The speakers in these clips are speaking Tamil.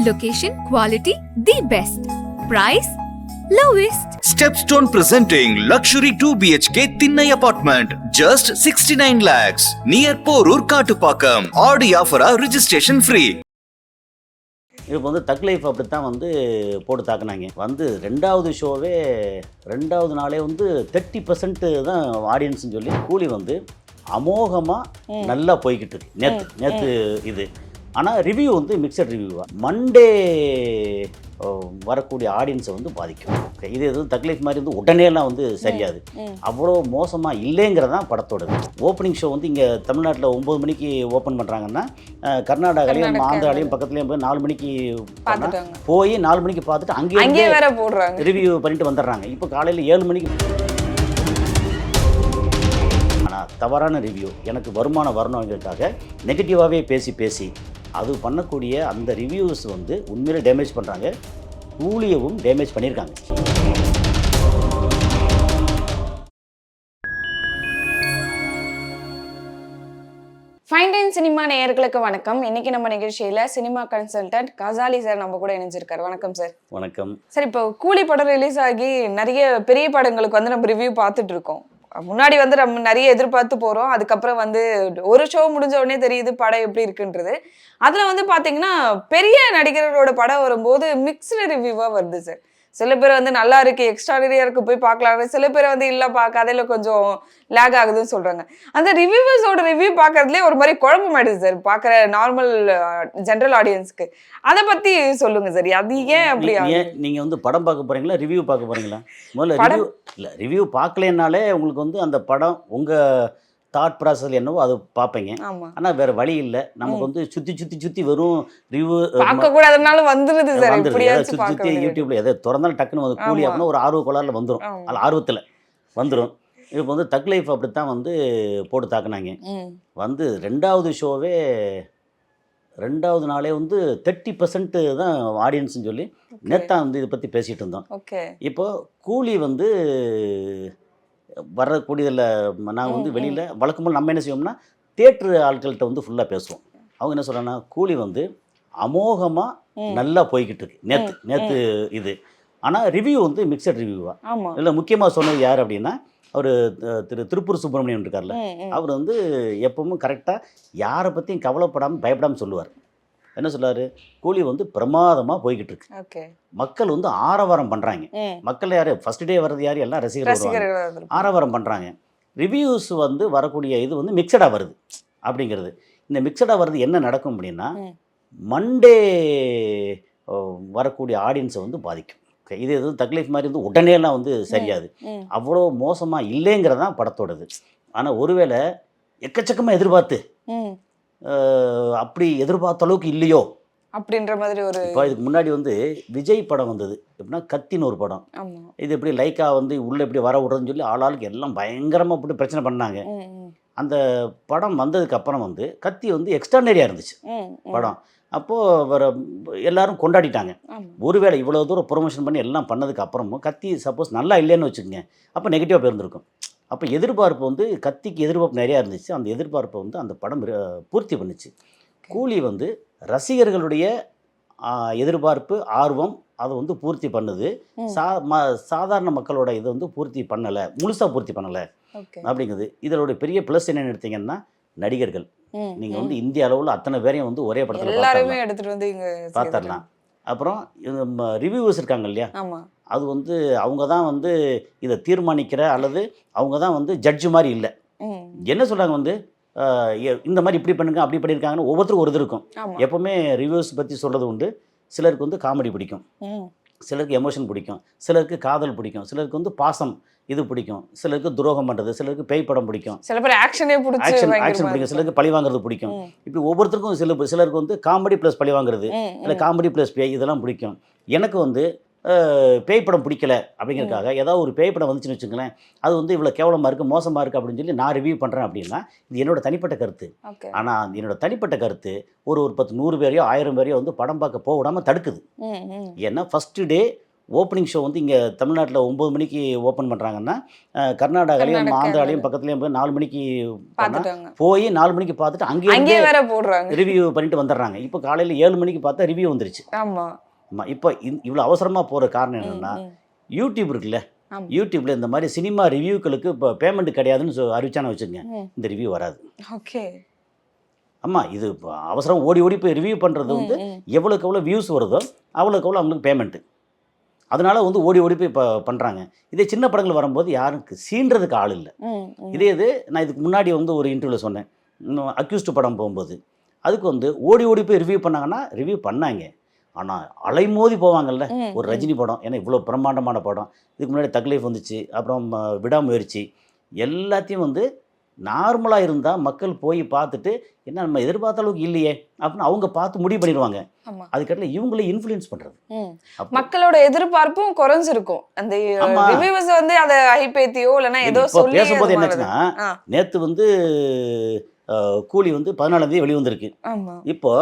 Location, quality, the best. Price, lowest. Stepstone presenting luxury 2 BHK Thinnai apartment just 69 lakhs near Porur Kattupakam. Audi offer registration free. இப்போ வந்து தக் லைஃப் அப்படி தான் வந்து போட்டு தாக்குனாங்க. வந்து ரெண்டாவது ஷோவே ரெண்டாவது நாளே வந்து 30% தான் ஆடியன்ஸ்னு சொல்லி கூலி வந்து அமோகமாக நல்லா போய்கிட்டு இருக்கு. நேற்று இது ஆனால் ரிவ்யூ வந்து மிக்சட் ரிவ்யூவாக மண்டே வரக்கூடிய ஆடியன்ஸை வந்து பாதிக்கும். இது எதுவும் தக் லைஃப் மாதிரி வந்து உடனேலாம் வந்து சரியாது. அவ்வளோ மோசமாக இல்லைங்கிறதான் படத்தோட ஓப்பனிங் ஷோ வந்து இங்கே தமிழ்நாட்டில் 9 மணிக்கு ஓப்பன் பண்ணுறாங்கன்னா கர்நாடகாலையும் ஆந்திராலையும் பக்கத்துலேயும் போய் 4 மணிக்கு போய் 4 மணிக்கு பார்த்துட்டு அங்கேயே வேற போடுறாங்க, ரிவ்யூ பண்ணிட்டு வந்துடுறாங்க. இப்போ காலையில் 7 மணிக்கு. ஆனால் தவறான ரிவ்யூ எனக்கு வருமானம் வரணுங்கிறதுக்காக நெகட்டிவாகவே பேசி அது பண்ணக்கூடிய அந்த ரிவ்யூஸ் வந்து உண்மையிலே டேமேஜ் பண்ணுறாங்க. கூலியவும் டேமேஜ் பண்ணியிருக்காங்க. ஃபைன் டைன் சினிமா நேயர்களுக்கு வணக்கம். இன்னைக்கு நம்ம நிகழ்ச்சியில சினிமா கன்சல்டன்ட் கசாலி சார் நம்ம கூட இணைஞ்சிருக்காரு. வணக்கம் சார். வணக்கம் சார். இப்போ கூலி படம் ரிலீஸ் ஆகி நிறைய பெரிய படங்களுக்கு வந்து நம்ம ரிவ்யூ பார்த்துட்டு இருக்கோம். முன்னாடி வந்து நம்ம நிறைய எதிர்பார்த்து போறோம். அதுக்கப்புறம் வந்து ஒரு ஷோ முடிஞ்ச உடனே தெரியுது படம் எப்படி இருக்குன்றது. அதுல வந்து பாத்தீங்கன்னா பெரிய நடிகர்களோட படம் வரும்போது மிக்ஸ்டு ரிவ்யூவா வருது சார். சில பேர் வந்து நல்லா இருக்கு, எக்ஸ்ட்ராடினரியா இருக்கு, போய் பார்க்கலாம். சில பேர் வந்து இல்லப்பா கதையில கொஞ்சம் லேக் ஆகுதுன்னு சொல்றாங்க. அந்த ரிவ்யூவர்ஸோட ரிவ்யூ பார்க்கறதுலேயே ஒரு மாதிரி குழப்பமாயிடுது சார், பார்க்குற நார்மல் ஜென்ரல் ஆடியன்ஸ்க்கு. அதை பத்தி சொல்லுங்க சார். அது ஏன் அப்படி? நீங்க வந்து படம் பார்க்க போறீங்களா, ரிவ்யூ பார்க்க போறீங்களா? முதல்ல ரிவ்யூ பார்க்கலனாலே உங்களுக்கு வந்து அந்த படம் உங்க தாட் ப்ராசஸ் என்னவோ அது பார்ப்பீங்க. ஆனால் வேற வழி இல்லை. நமக்கு வந்து சுற்றி வெறும் ரிவ்யூ பார்க்கக்கூடாதுனால வந்துடுது சார். சுற்றி யூடியூப்ல எதை திறந்தாலும் டக்குன்னு வந்து கூலி அப்படின்னா ஒரு ஆர்வ கோளாறுல வந்துடும். அது ஆர்வத்தில் வந்துடும். இப்போ வந்து தக் லைஃப் அப்படித்தான் வந்து போட்டு தாக்குனாங்க. வந்து ரெண்டாவது ஷோவே ரெண்டாவது நாளே வந்து 30% தான் ஆடியன்ஸ்னு சொல்லி நேத்தா வந்து இதை பற்றி பேசிகிட்டு இருந்தோம். இப்போ கூலி வந்து வரக்கூடியதில் நாங்கள் வந்து வெளியில் வழக்கம்போல் நம்ம என்ன செய்வோம்னா தியேட்ரு ஆட்கள்கிட்ட வந்து ஃபுல்லாக பேசுவோம். அவங்க என்ன சொல்கிறாங்கன்னா கூலி வந்து அமோகமாக நல்லா போய்கிட்டு இருக்கு. நேற்று இது ஆனால் ரிவ்யூ வந்து மிக்சட் ரிவ்யூவாக இல்லை. முக்கியமாக சொன்னது யார் அப்படின்னா அவர் திருப்பூர் சுப்பிரமணியன் இருக்கார்ல, அவர் வந்து எப்பவும் கரெக்டாக யாரை பற்றியும் கவலைப்படாமல் பயப்படாமல் சொல்லுவார். என்ன சொல்றாரு, கூலி வந்து பிரமாதமாக போய்கிட்டு இருக்கு. மக்கள் வந்து ஆரவாரம் பண்ணுறாங்க. மக்கள் யார் ஃபர்ஸ்ட் டே வர்றது யார், எல்லாம் ரசிகர்கள் ஆரவாரம் பண்ணுறாங்க. ரிவ்யூஸ் வந்து வரக்கூடிய இது வந்து மிக்சடாக வருது அப்படிங்கிறது. இந்த மிக்சடாக வருது என்ன நடக்கும் அப்படின்னா மண்டே வரக்கூடிய ஆடியன்ஸை வந்து பாதிக்கும். இது எதுவும் தக் லைஃப் மாதிரி வந்து உடனேலாம் வந்து சரியாது. அவ்வளோ மோசமாக இல்லைங்கிறதான் படத்தோடது. ஆனால் ஒருவேளை எக்கச்சக்கமாக எதிர்பார்த்து அப்படி எதிர்பார்த்த அளவுக்கு இல்லையோ அப்படின்ற மாதிரி ஒரு. இப்போ இதுக்கு முன்னாடி வந்து விஜய் படம் வந்தது எப்படின்னா கத்தின்னு ஒரு படம். இது எப்படி லைக்கா வந்து உள்ளே எப்படி வர விடுறதுன்னு சொல்லி ஆளாளுக்கு எல்லாம் பயங்கரமாக அப்படி பிரச்சனை பண்ணாங்க. அந்த படம் வந்ததுக்கு அப்புறம் வந்து கத்தி வந்து எக்ஸ்ட்ரானரியாக இருந்துச்சு படம். அப்போது வர எல்லாரும் கொண்டாடிட்டாங்க. ஒருவேளை இவ்வளோ தூரம் ப்ரொமோஷன் பண்ணி எல்லாம் பண்ணதுக்கு அப்புறமும் கத்தி சப்போஸ் நல்லா இல்லைன்னு வச்சுக்கோங்க, அப்போ நெகட்டிவாக போயிருந்துருக்கும். அப்போ எதிர்பார்ப்பு வந்து கத்திக்கு எதிர்பார்ப்பு நிறையா இருந்துச்சு. அந்த எதிர்பார்ப்பை வந்து அந்த படம் பூர்த்தி பண்ணிச்சு. கூலி வந்து ரசிகர்களுடைய எதிர்பார்ப்பு ஆர்வம் அதை வந்து பூர்த்தி பண்ணுது. சாதாரண மக்களோட இதை வந்து பூர்த்தி பண்ணலை, முழுசாக பூர்த்தி பண்ணலை அப்படிங்கிறது. இதோட பெரிய ப்ளஸ் என்னென்னு எடுத்தீங்கன்னா நடிகர்கள். நீங்கள் வந்து இந்திய அளவில் அத்தனை பேரையும் வந்து ஒரே படத்தில் எல்லாருமே எடுத்துகிட்டு வந்து இங்கே பார்த்துடலாம். அப்புறம் ரிவ்யூவர்ஸ் இருக்காங்க இல்லையா, அது வந்து அவங்க தான் வந்து இதை தீர்மானிக்கிற அல்லது அவங்க தான் வந்து ஜட்ஜு மாதிரி இல்லை. என்ன சொல்கிறாங்க வந்து இந்த மாதிரி இப்படி பண்ணுங்க அப்படி பண்ணியிருக்காங்கன்னு ஒவ்வொருத்தருக்கும் ஒரு இது இருக்கும். எப்போவுமே ரிவ்யூஸ் பற்றி சொல்கிறது உண்டு. சிலருக்கு வந்து காமெடி பிடிக்கும், சிலருக்கு எமோஷன் பிடிக்கும், சிலருக்கு காதல் பிடிக்கும், சிலருக்கு வந்து பாசம் இது பிடிக்கும், சிலருக்கு துரோகம் பண்ணுறது, சிலருக்கு பேய் படம் பிடிக்கும், சில பேர் ஆக்ஷன் பிடிக்கும், சிலருக்கு பழி வாங்குறது பிடிக்கும். இப்படி ஒவ்வொருத்தருக்கும் சிலருக்கு வந்து காமெடி ப்ளஸ் பழி வாங்குறது இல்லை காமெடி ப்ளஸ் பேய் இதெல்லாம் பிடிக்கும். எனக்கு வந்து பேய் படம் பிடிக்கல அப்படிங்கிறதுக்காக ஏதாவது ஒரு பேய் படம் வந்துச்சுன்னு வச்சுங்களேன், அது வந்து இவ்வளோ கேவலமாக இருக்குது மோசமாக இருக்குது அப்படின்னு சொல்லி நான் ரிவ்யூ பண்ணுறேன் அப்படின்னா இது என்னோட தனிப்பட்ட கருத்து. ஆனால் என்னோட தனிப்பட்ட கருத்து ஒரு 10 100 பேரையோ 1000 பேரையோ வந்து படம் பார்க்க போக விடாமல் தடுக்குது. ஏன்னா ஃபஸ்ட்டு டே ஓப்பனிங் ஷோ வந்து இங்கே தமிழ்நாட்டில் 9 மணிக்கு ஓப்பன் பண்ணுறாங்கன்னா கர்நாடகாலையும் ஆந்திராலையும் பக்கத்துலேயும் போய் 4 மணிக்கு பாத்துட்டாங்க. போய் 4 மணிக்கு பார்த்துட்டு அங்கேயே அங்கேயே வேற போடுறாங்க. ரிவ்யூ பண்ணிட்டு வந்துடுறாங்க. இப்போ காலையில் 7 மணிக்கு பார்த்தா ரிவ்யூ வந்துருச்சு. ஆமா. ஆமாம், இப்போ இவ்வளோ அவசரமாக போகிற காரணம் என்னென்னா யூடியூப் இருக்குல்ல, ஆமா. யூடியூப்பில் இந்த மாதிரி சினிமா ரிவ்யூக்களுக்கு இப்போ பேமெண்ட் கிடையாதுன்னு அறிவிச்சானு வச்சுக்கோங்க, இந்த ரிவ்யூ வராது. ஓகே. ஆமாம், இது இப்போ அவசரம் ஓடி ஓடி போய் ரிவ்யூ பண்ணுறது வந்து எவ்வளோக்கு எவ்வளோ வியூஸ் வருதோ அவ்வளோக்கு எவ்வளோ அவங்களுக்கு பேமெண்ட்டு. அதனால் வந்து ஓடி ஓடி போய் இப்போ பண்ணுறாங்க. இதே சின்ன படங்கள் வரும்போது யாருக்கு சீன்றதுக்கு ஆள் இல்லை. இதே இது நான் இதுக்கு முன்னாடி வந்து ஒரு இன்டர்வியூவில் சொன்னேன், அக்யூஸ்டு படம் போகும்போது அதுக்கு வந்து ஓடி ஓடி போய் ரிவ்யூ பண்ணாங்கன்னா ரிவ்யூ பண்ணாங்க. ஆனால் அலைமோதி போவாங்கல்ல ஒரு ரஜினி படம், ஏன்னா இவ்வளோ பிரம்மாண்டமான படம். இதுக்கு முன்னாடி தக்லீஃப் வந்துச்சு, அப்புறம் விடாமுயற்சி, எல்லாத்தையும் வந்து நார்மலாக இருந்தால் மக்கள் போய் பார்த்துட்டு என்ன நம்ம எதிர்பார்த்த அளவுக்கு இல்லையே அப்படின்னு அவங்க பார்த்து முடிவு பண்ணிடுவாங்க. அதுக்கடல இவங்களே இன்ஃப்ளூயன்ஸ் பண்ணுறது. மக்களோட எதிர்பார்ப்பும் குறைஞ்சிருக்கும். அந்த ரிவ்யூஸ் வந்து அதை ஹைப்பேத்தியோ இல்லைன்னா ஏதோ சொல்லி பேசும்போது என்னாச்சுன்னா, நேற்று வந்து கூலி வந்து 14ஆம் தேதி வெளிவந்திருக்கு. இப்போ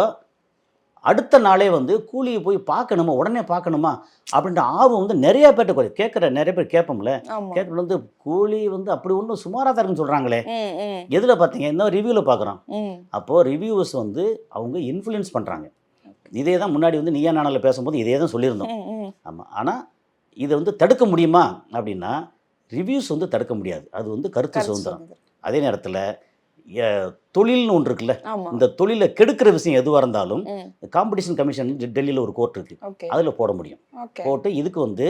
அடுத்த நாளே வந்து கூலியை போய் பார்க்கணுமா, உடனே பார்க்கணுமா அப்படின்ற ஆர்வம் வந்து நிறைய பேர்ட்ட கேட்குற நிறைய பேர் கேட்போம்ல. கேட்குறது வந்து கூலி வந்து அப்படி ஒன்றும் சுமாராக தான் இருக்குன்னு சொல்கிறாங்களே, எதில் பார்த்தீங்க, இன்னும் ரிவ்யூவில் பார்க்குறோம். அப்போது ரிவ்யூவர்ஸ் வந்து அவங்க இன்ஃப்ளூயன்ஸ் பண்ணுறாங்க. இதே தான் முன்னாடி வந்து நீயா நானால பேசும்போது இதே தான் சொல்லியிருந்தோம். ஆமாம், ஆனால் இதை வந்து தடுக்க முடியுமா அப்படின்னா ரிவ்யூஸ் வந்து தடுக்க முடியாது. அது வந்து கருத்து சுதந்திரம். அதே நேரத்தில் தொழில்னு ஒன்று இருக்குல்ல, இந்த தொழிலை கெடுக்கிற விஷயம் எதுவாக இருந்தாலும் காம்படிஷன் கமிஷன் டெல்லியில் ஒரு கோர்ட் இருக்கு, அதில் போட முடியும். போட்டு இதுக்கு வந்து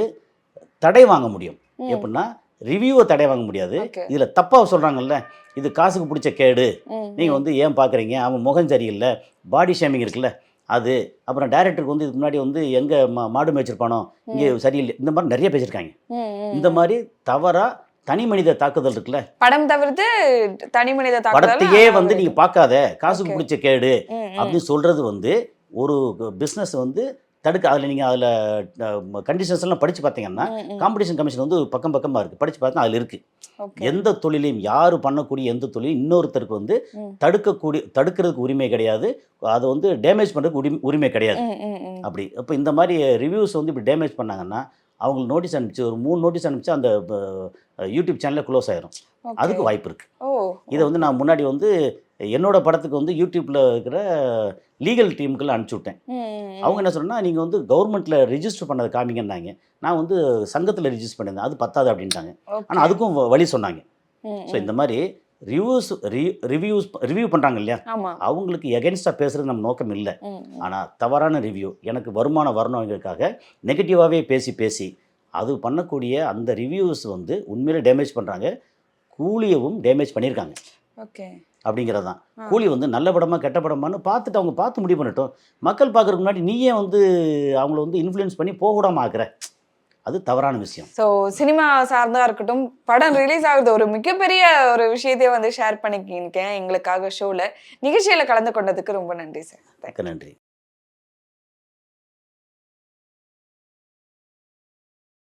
தடை வாங்க முடியும். எப்படின்னா ரிவ்யூவை தடை வாங்க முடியாது. இதில் தப்பாக சொல்கிறாங்கல்ல, இது காசுக்கு பிடிச்ச கேடு, நீங்கள் வந்து ஏன் பார்க்குறீங்க, அவன் முகம் சரியில்லை, பாடி ஷேமிங் இருக்குல்ல அது, அப்புறம் டைரக்டருக்கு வந்து இதுக்கு முன்னாடி வந்து எங்கே மாடு மேய்ச்சிருப்பானோ இங்கே சரியில்லை, இந்த மாதிரி நிறைய பேசியிருக்காங்க. இந்த மாதிரி தவறாக தனி மனித தாக்குதல் இருக்குல்ல, படம் தவிர்த்து தனி மனித படத்தையே வந்து நீங்க பார்க்காத, காசுக்கு பிடிச்ச கேடு அப்படின்னு சொல்றது வந்து ஒரு பிஸ்னஸ் வந்து தடுக்க. அதில் நீங்கள் அதில் கண்டிஷன்ஸ் எல்லாம் படித்து பார்த்தீங்கன்னா காம்படிஷன் கமிஷன் வந்து பக்கம் பக்கமாக இருக்குது, படித்து பார்த்தா அதில் இருக்குது. எந்த தொழிலையும் யார் பண்ணக்கூடிய எந்த தொழிலும் இன்னொருத்தருக்கு வந்து தடுக்கிறதுக்கு உரிமை கிடையாது, அதை வந்து டேமேஜ் பண்ணுறதுக்கு உரிமை கிடையாது. அப்படி இப்போ இந்த மாதிரி ரிவ்யூஸ் வந்து இப்படி டேமேஜ் பண்ணாங்கன்னா அவங்களுக்கு நோட்டீஸ் அனுப்பிச்சு, ஒரு 3 நோட்டீஸ் அனுப்பிச்சு அந்த யூடியூப் சேனலில் க்ளோஸ் ஆயிரும். அதுக்கு வாய்ப்பு இருக்குது. இதை வந்து நான் முன்னாடி வந்து என்னோட படத்துக்கு வந்து யூடியூப்பில் இருக்கிற லீகல் டீமுக்கெல்லாம் அனுப்பிச்சி விட்டேன். அவங்க என்ன சொன்னால், நீங்கள் வந்து கவர்மெண்ட்டில் ரிஜிஸ்டர் பண்ணதை காமிங்கன்னாங்க. நான் வந்து சங்கத்தில் ரிஜிஸ்டர் பண்ணியிருந்தேன், அது பத்தாது அப்படின்ட்டாங்க. ஆனால் அதுக்கும் வழி சொன்னாங்க. ஸோ இந்த மாதிரி ரிவ்யூ பண்ணுறாங்க இல்லையா, அவங்களுக்கு எகென்ஸ்டாக பேசுகிறது நம்ம நோக்கம் இல்லை. ஆனால் தவறான ரிவ்யூ எனக்கு வருமானம் வரணுங்கிறதுக்காக நெகட்டிவாகவே பேசி அது பண்ணக்கூடிய அந்த ரிவ்யூஸ் வந்து உண்மையிலே டேமேஜ் பண்ணுறாங்க, கூலியவும் டேமேஜ் பண்ணியிருக்காங்க. அப்படிங்கிறது தான். கூலி வந்து நல்ல படமா கெட்ட படமானு பார்த்துட்டு அவங்க பார்த்து முடிவு பண்ணட்டும். மக்கள் பார்க்குறதுக்கு முன்னாடி நீயே வந்து அவங்கள வந்து இன்ஃப்ளூயன்ஸ் பண்ணி போகக்கூடாமல் ஆக்குற, அது தவறான விஷயம். ஸோ சினிமா சார்ந்தா இருக்கட்டும், படம் ரிலீஸ் ஆகுது ஒரு மிகப்பெரிய ஒரு விஷயத்தையே வந்து ஷேர் பண்ணிக்கிருக்கேன் எங்களுக்காக ஷோவில். நிகழ்ச்சியில் கலந்து கொண்டதுக்கு ரொம்ப நன்றி சார். நன்றி.